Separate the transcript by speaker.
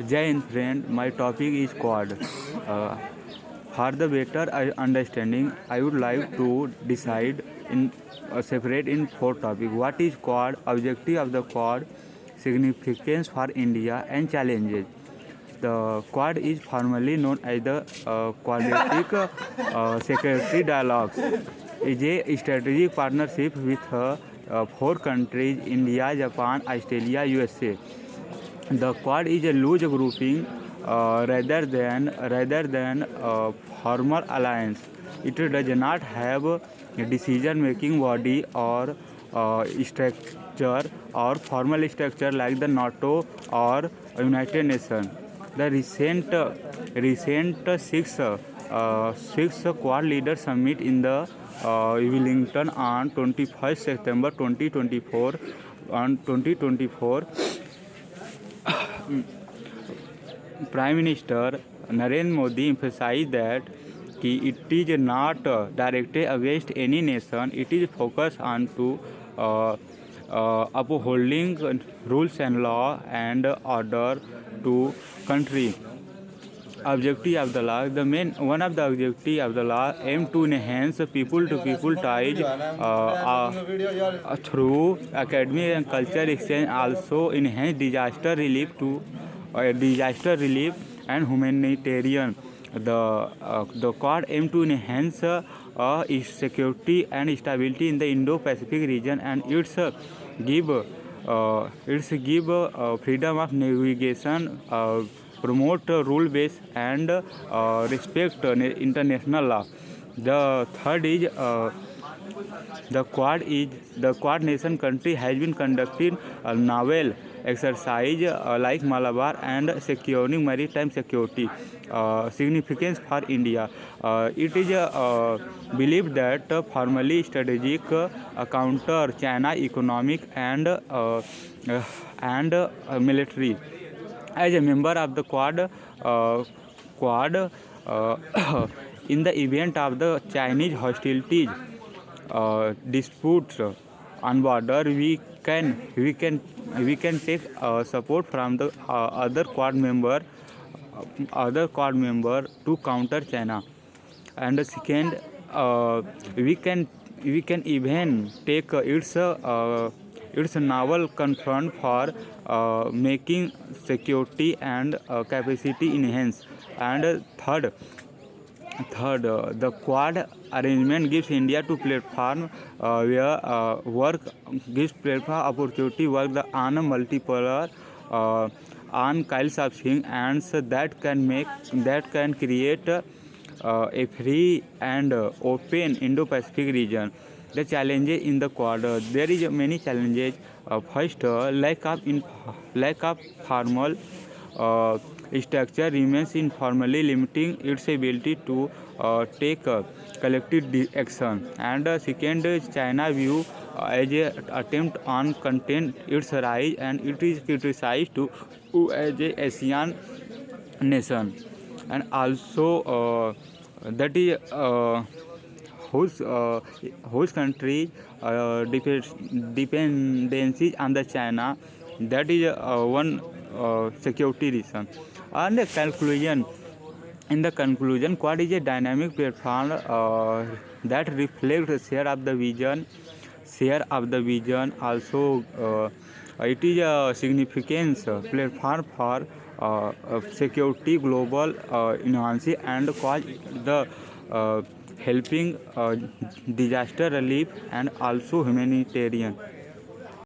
Speaker 1: Jai friend, my topic is Quad. Uh, for the better understanding, I would like to decide in separate in four topics. What is Quad? Objective of the Quad, significance for India, and challenges. The Quad is formally known as the Quadratic Security Dialogues. Is a strategic partnership with four countries: India, Japan, Australia, USA. The Quad is a loose grouping rather than formal alliance. It does not have a decision-making body or structure or formal structure like the NATO or United Nations. The recent six Quad leaders summit in the Wellington on 21st September 2024 on 2024 Prime Minister Narendra Modi emphasized that it is not directed against any nation. It is focused on to upholding rules and law and order to country. Objective of the law: the main one of the objective of the law aim to enhance people to people ties through academic and cultural exchange, also enhance disaster relief and humanitarian. The Quad aim to enhance security and stability in the Indo-Pacific region, and give freedom of navigation, promote rule-based and respect international law. The third is the Quad nation country has been conducting a naval exercise like Malabar and securing maritime security. Significance for India: it is believed that formally strategic counter China economic and military. As a member of the Quad, in the event of the Chinese hostilities, disputes on border, we can take support from the other Quad member to counter China. And the second, we can even take its naval confront for making security and capacity enhance. And third, the Quad arrangement gives India to platform where work gives platform opportunity work on a multipolar on Kyle of and so that can create a free and open Indo-Pacific region. The challenges in the Quad: there is many challenges. First, lack of formal structure remains informally limiting its ability to take collective action. And second, China view as an attempt on contain its rise, and it is criticized to as a ASEAN nation. And also that is whose country dependencies on the China. That is one security reason. And the conclusion: in the conclusion, Quad is a dynamic platform that reflects share of the vision. Also, it is a significant platform for security, global enhancing, and cause the helping disaster relief and also humanitarian.